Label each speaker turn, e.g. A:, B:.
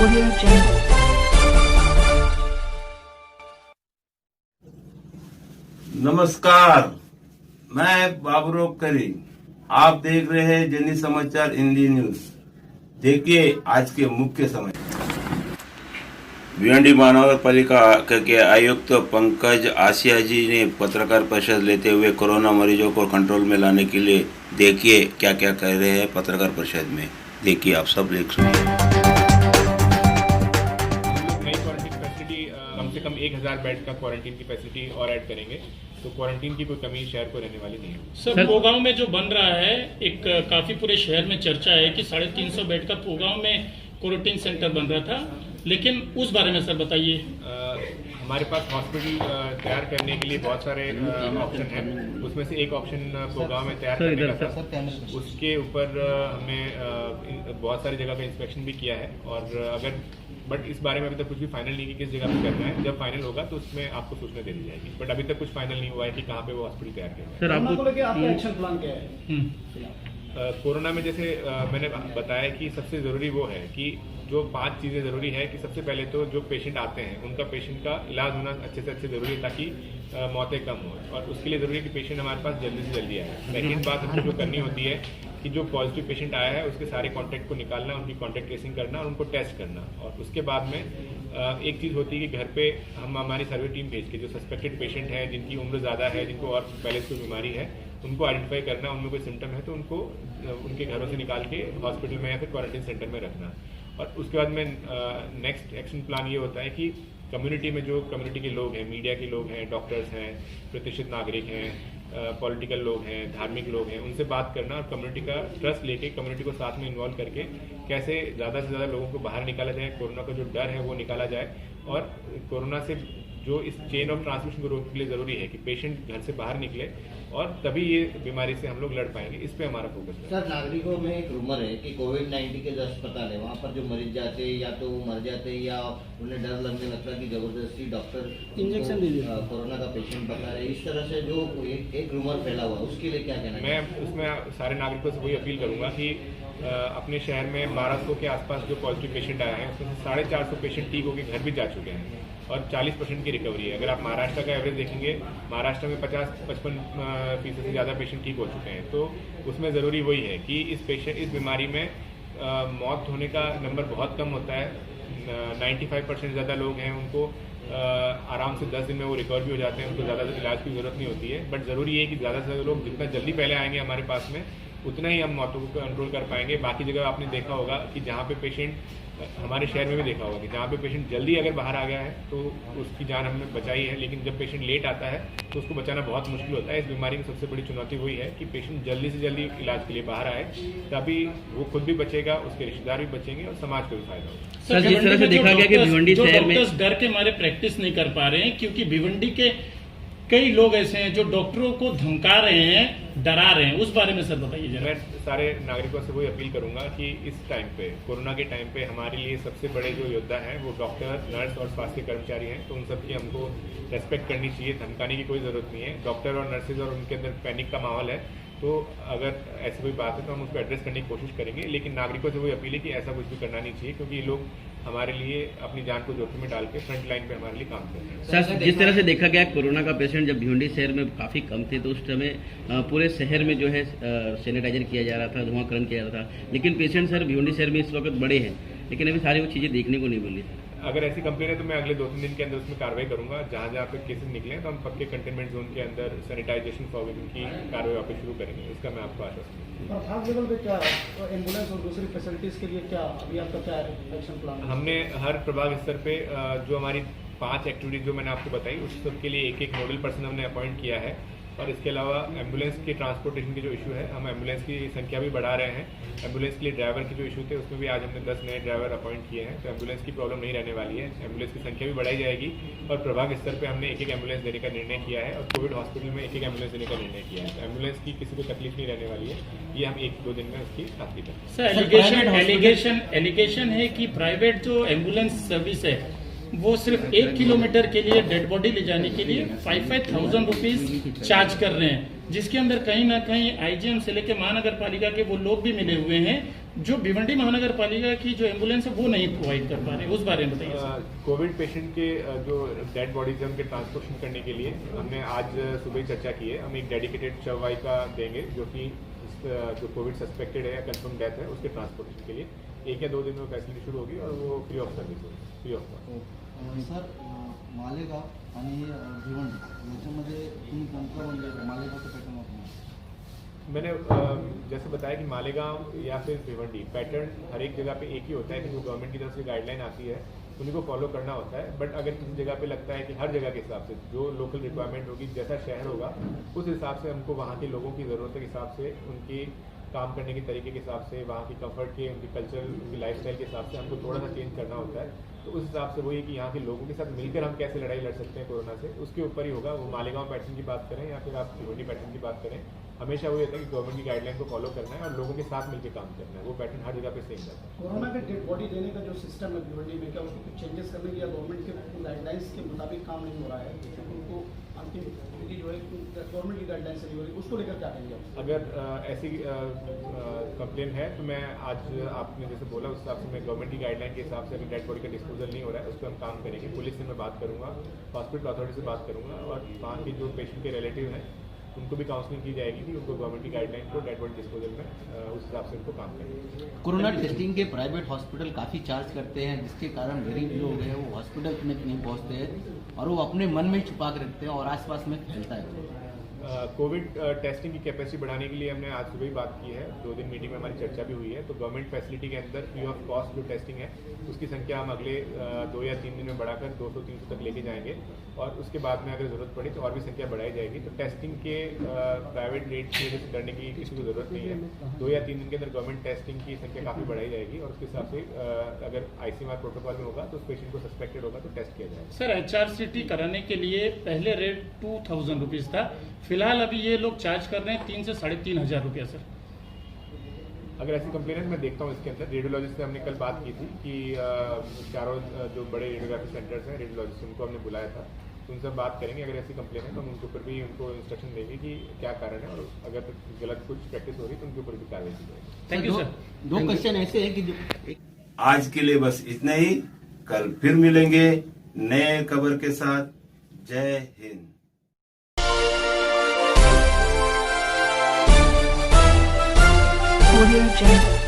A: Audio Jungle.
B: नमस्कार, मैं बाबुराव करी। आप देख रहे हैं जनी समाचार हिंदी न्यूज। देखिए आज के मुख्य समाचार। भिवंडी महानगर पालिका के आयुक्त पंकज आसिया जी ने पत्रकार परिषद लेते हुए कोरोना मरीजों को कंट्रोल में लाने के लिए देखिए क्या क्या कह रहे हैं पत्रकार परिषद में। देखिए आप सब देख सुनिए।
C: नई क्वारंटीन फैसिलिटी कम से कम 1000 बेड का क्वारंटीन की फैसिलिटी और ऐड करेंगे, तो क्वारंटीन की कोई कमी शहर को रहने वाली नहीं है।
D: सर पोगांव में जो बन रहा है, एक काफी पूरे शहर में चर्चा है कि 350 बेड का पोगांव में क्वारंटीन सेंटर बन रहा था, लेकिन उस बारे में सर बताइए।
C: हमारे पास हॉस्पिटल तैयार करने के लिए बहुत सारे ऑप्शन हैं। उसमें से एक ऑप्शन पोगांव में तैयार करने का था। उसके ऊपर हमने बहुत सारी जगह पे इंस्पेक्शन भी किया है, और बट इस बारे में अभी तक कुछ भी फाइनल नहीं कि किस जगह पे करना है। जब फाइनल होगा तो उसमें आपको सूचना दे दी जाएगी, बट अभी तक कुछ फाइनल नहीं हुआ है कि कहाँ पे वो हॉस्पिटल तैयार किया है।
D: सर आपको लेके
E: आपका एक्शन प्लान क्या है?
C: कोरोना में जैसे मैंने बताया कि सबसे ज़रूरी वो है कि जो 5 चीज़ें ज़रूरी है कि सबसे पहले तो जो पेशेंट आते हैं उनका पेशेंट का इलाज होना अच्छे से अच्छे ज़रूरी है, ताकि मौतें कम हो, और उसके लिए ज़रूरी है कि पेशेंट हमारे पास जल्दी से जल्दी आए। सेकेंड बात हमको जो करनी होती है कि जो पॉजिटिव पेशेंट आया है उसके सारे कॉन्टैक्ट को निकालना, उनकी कॉन्टैक्ट ट्रेसिंग करना और उनको टेस्ट करना। और उसके बाद में एक चीज़ होती है कि घर पे हम हमारी सर्वे टीम भेज के जो सस्पेक्टेड पेशेंट है, जिनकी उम्र ज़्यादा है, जिनको और पहले से बीमारी है, उनको आइडेंटिफाई करना, उनमें कोई सिम्टम है तो उनको उनके घरों से निकाल के हॉस्पिटल में या फिर क्वारंटीन सेंटर में रखना। और उसके बाद में नेक्स्ट एक्शन प्लान ये होता है कि कम्युनिटी में जो कम्युनिटी के लोग हैं, मीडिया के लोग हैं, डॉक्टर्स हैं, प्रतिष्ठित नागरिक हैं, पॉलिटिकल लोग हैं, धार्मिक लोग हैं, उनसे बात करना और कम्युनिटी का ट्रस्ट लेके कम्युनिटी को साथ में इन्वॉल्व करके कैसे ज़्यादा से ज़्यादा लोगों को बाहर निकाला जाए, कोरोना का जो डर है वो निकाला जाए, और कोरोना से जो इस चेन ऑफ ट्रांसमिशन को रोकने के लिए ज़रूरी है कि पेशेंट घर से बाहर निकले, और तभी ये बीमारी से हम लोग लड़ पाएंगे। इस पे हमारा फोकस है।
E: सर, नागरिकों में एक रूमर है कि कोविड-19 के जो अस्पताल है वहाँ पर जो मरीज जाते हैं या तो वो मर जाते हैं या उन्हें डर लगने लगता है कि जबरदस्ती डॉक्टर इंजेक्शन दे देते हैं, कोरोना का पेशेंट बता रहे। इस तरह से जो एक रूमर फैला हुआ, उसके लिए क्या कहना है?
C: मैं उसमें सारे नागरिकों से वही अपील करूंगा कि अपने शहर में 1200 के आसपास जो पॉजिटिव पेशेंट आए हैं उसमें से 450 पेशेंट ठीक होकर घर भी जा चुके हैं और 40% की रिकवरी है। अगर आप महाराष्ट्र का एवरेज देखेंगे, महाराष्ट्र में 50-55% से ज़्यादा पेशेंट ठीक हो चुके हैं। तो उसमें ज़रूरी वही है कि इस बीमारी में मौत होने का नंबर बहुत कम होता है। 95% ज़्यादा लोग हैं उनको आराम से 10 दिन में वो रिकवर भी हो जाते हैं, उनको ज़्यादा इलाज की ज़रूरत नहीं होती है। बट ज़रूरी है कि ज़्यादा से ज़्यादा लोग जितना जल्दी पहले आएंगे हमारे पास में, उतना ही हम मौतों को कंट्रोल कर पाएंगे। बाकी जगह आपने देखा होगा कि जहाँ पे पेशेंट, हमारे शहर में भी देखा होगा कि जहाँ पे पेशेंट जल्दी अगर बाहर आ गया है तो उसकी जान हमने बचाई है, लेकिन जब पेशेंट लेट आता है तो उसको बचाना बहुत मुश्किल होता है। इस बीमारी की सबसे बड़ी चुनौती वही है कि पेशेंट जल्दी से जल्दी इलाज के लिए बाहर आए, तभी वो खुद भी बचेगा, उसके रिश्तेदार भी बचेंगे और समाज को भी फायदा होगा।
D: सर, जिस तरह से देखा गया कि भिवंडी शहर में डर के मारे प्रैक्टिस नहीं कर पा रहे हैं, क्योंकि भिवंडी के कई लोग ऐसे हैं जो डॉक्टरों को धमका रहे हैं, डरा रहे हैं, उस बारे में सर बताइए जरा।
C: मैं सारे नागरिकों से वही अपील करूंगा कि इस टाइम पे, कोरोना के टाइम पे, हमारे लिए सबसे बड़े जो योद्धा हैं वो डॉक्टर, नर्स और स्वास्थ्य कर्मचारी हैं। तो उन सबकी हमको रेस्पेक्ट करनी चाहिए, धमकाने की कोई ज़रूरत नहीं है। डॉक्टर और नर्सेज और उनके अंदर पैनिक का माहौल है, तो अगर ऐसी कोई बात है तो हम उसको एड्रेस करने की कोशिश करेंगे, लेकिन नागरिकों से वही अपील है कि ऐसा कुछ भी करना नहीं चाहिए, क्योंकि ये लोग हमारे लिए अपनी जान को जोखिम में डाल के फ्रंट लाइन पे हमारे लिए काम कर रहे हैं।
F: सर, जिस तरह से देखा गया कोरोना का पेशेंट जब भिवंडी शहर में काफ़ी कम थे तो उस समय पूरे शहर में जो है सैनिटाइजर किया जा रहा था, धुआंकरण किया जा रहा था, लेकिन पेशेंट सर भिवंडी शहर में इस वक्त बड़े हैं, लेकिन अभी सारी वो चीज़ें देखने को नहीं मिली।
C: अगर ऐसी कंप्लेन है तो मैं अगले 2-3 दिन के अंदर उसमें कार्रवाई करूंगा। जहां जहां पे केसेस निकले तो हम पक्के कंटेनमेंट जोन के अंदर सैनिटाइजेशन फॉर्मेशन की कार्रवाई वापस शुरू करेंगे, इसका मैं आपको आश्वासन दूंगा।
E: प्रभाग लेवल पे क्या एम्बुलेंस और दूसरी फैसिलिटीज के लिए क्या अभी आपका क्या एक्शन प्लान?
C: हमने हर प्रभाग स्तर पे जो हमारी 5 एक्टिविटीज जो मैंने आपको बताई, उस सब के लिए एक नोडल पर्सन हमने अपॉइंट किया है। और इसके अलावा एम्बुलेंस के ट्रांसपोर्टेशन की जो इशू है, हम एम्बुलेंस की संख्या भी बढ़ा रहे हैं। एम्बुलेंस के लिए ड्राइवर के जो इशू थे उसमें भी आज हमने 10 नए ड्राइवर अपॉइंट किए हैं, तो एम्बुलेंस की प्रॉब्लम नहीं रहने वाली है। एम्बुलेंस की संख्या भी बढ़ाई जाएगी और प्रभाग स्तर पे हमने एक एम्बुलेंस देने का निर्णय किया है और कोविड हॉस्पिटल में एक एम्बुलेंस देने का निर्णय किया है। तो एम्बुलेंस की किसी को तकलीफ नहीं रहने वाली है, ये हम 1-2 दिन में उसकी खातरी करेंगे।
D: सर, एलिगेशन है कि प्राइवेट जो एम्बुलेंस सर्विस है वो सिर्फ 1 किलोमीटर के लिए डेड बॉडी ले जाने के लिए 5,000 रुपीज चार्ज कर रहे हैं, जिसके अंदर कहीं ना कहीं आईजीएम से लेकर महानगर पालिका के वो लोग भी मिले हुए हैं जो भिवंडी महानगर पालिका की जो एम्बुलेंस है वो नहीं प्रोवाइड कर पा रहे। उस बारे में बताइए।
C: कोविड पेशेंट के जो डेड बॉडीज है उनके ट्रांसपोर्टेशन करने के लिए हमने आज सुबह ही चर्चा की है। हम एक डेडिकेटेड शववाहिका देंगे जो कि जो कोविड सस्पेक्टेड है या कंफर्म डेथ है उसके ट्रांसपोर्टेशन के लिए 1 या 2 दिन में फैसिलिटी शुरू होगी और वो फ्री ऑफ सर्विस होगी, free of cost.
A: Sir Malegaon आणि भिवंडी याच्यामध्ये तुम्ही कोणतं म्हणजे मालेगावचं पॅटर्न वापरणार?
C: मैंने जैसे बताया कि मालेगांव या फिर भिवंडी पैटर्न हर एक जगह पे एक ही होता है कि जो गवर्नमेंट की तरफ से गाइडलाइन आती है उन्हीं को फॉलो करना होता है। बट अगर किसी जगह पे लगता है कि हर जगह के हिसाब से जो लोकल रिक्वायरमेंट होगी, जैसा शहर होगा उस हिसाब से हमको वहाँ के लोगों की ज़रूरत के हिसाब से, उनकी काम करने के तरीके के हिसाब से, वहाँ की कंफर्ट के, उनकी कल्चर, उनकी लाइफस्टाइल के हिसाब से हमको थोड़ा सा चेंज करना होता है। तो उस हिसाब से वही कि यहाँ के लोगों के साथ मिलकर हम कैसे लड़ाई लड़ सकते हैं कोरोना से, उसके ऊपर ही होगा। वो मालेगांव पैटर्न की बात करें या फिर आप भिवंडी पैटर्न की बात करें, हमेशा वही होता है कि गवर्नमेंट की गाइडलाइन को फॉलो करना है और लोगों के साथ मिलकर काम करना है। वो पैटर्न हर जगह पे सेम रहता है।
G: कोरोना के डेड बॉडी देने का जो सिस्टम है भिवंडी में, क्या उसको कुछ चेंजेस करने की या गवर्नमेंट के गाइडलाइंस के मुताबिक काम नहीं हो रहा है? उनको अंतिम विधि जो है गवर्नमेंट की गाइडलाइन से नहीं हो रही, उसको लेकर क्या कहेंगे?
C: अगर ऐसी कंप्लेन है तो मैं आज आपने जैसे बोला उस हिसाब से मैं गवर्नमेंट की गाइडलाइन के हिसाब से अगर डेड बॉडी का डिस्पोजल नहीं हो रहा है उस पर हम काम करेंगे। पुलिस से मैं बात करूंगा, हॉस्पिटल अथॉरिटी से बात करूंगा और वहाँ के जो पेशेंट के रिलेटिव हैं उनको भी काउंसलिंग की जाएगी कि उनको गवर्नमेंट की गाइडलाइन को डेड बॉडी डिस्पोजल में उस हिसाब से उनको काम करेंगे।
H: कोरोना टेस्टिंग के प्राइवेट हॉस्पिटल काफ़ी चार्ज करते हैं, जिसके कारण गरीब लोग हैं वो हॉस्पिटल में नहीं पहुंचते हैं और वो अपने मन में छुपा के रखते हैं और आसपास में फैलता है।
C: कोविड टेस्टिंग की कैपेसिटी बढ़ाने के लिए हमने आज सुबह ही बात की है, 2 दिन मीटिंग में हमारी चर्चा भी हुई है। तो गवर्नमेंट फैसिलिटी के अंदर फ्री ऑफ कॉस्ट जो टेस्टिंग है उसकी संख्या हम अगले 2 या 3 दिन में बढ़ाकर 200-300 तक लेके जाएंगे और उसके बाद में अगर ज़रूरत पड़ी तो और भी संख्या बढ़ाई जाएगी। तो टेस्टिंग के प्राइवेट रेट की वजह से करने की किसी को ज़रूरत नहीं है। 2 या 3 दिन के अंदर गवर्नमेंट टेस्टिंग की संख्या काफ़ी बढ़ाई जाएगी और उसके हिसाब से अगर ICMR प्रोटोकॉल में होगा तो उस पेशेंट को सस्पेक्टेड होगा तो टेस्ट किया जाएगा।
D: सर HRCT कराने के लिए पहले रेट 2,000 रुपीज था, फिलहाल अभी ये लोग चार्ज कर रहे हैं 3 से 3,500 रुपया। सर
C: अगर ऐसी कंप्लेन है मैं देखता हूँ इसके अंदर। रेडियोलॉजिस्ट से हमने कल बात की थी कि चारों जो बड़े रेडियोग्राफी सेंटर्स हैं रेडियोलॉजिस्ट उनको हमने बुलाया था, तो उनसे बात करेंगे। अगर ऐसी कंप्लेन है तो हम उनके ऊपर भी उनको इंस्ट्रक्शन देंगे कि क्या कारण है और अगर गलत कुछ प्रैक्टिस हो रही तो उनके ऊपर भी कार्रवाई की जाएगी।
D: Thank you sir.
H: 2 क्वेश्चन ऐसे हैं कि जो
B: आज के लिए बस इतना ही, कल फिर मिलेंगे नए खबर के साथ। जय हिंद।
I: Audio Jungle.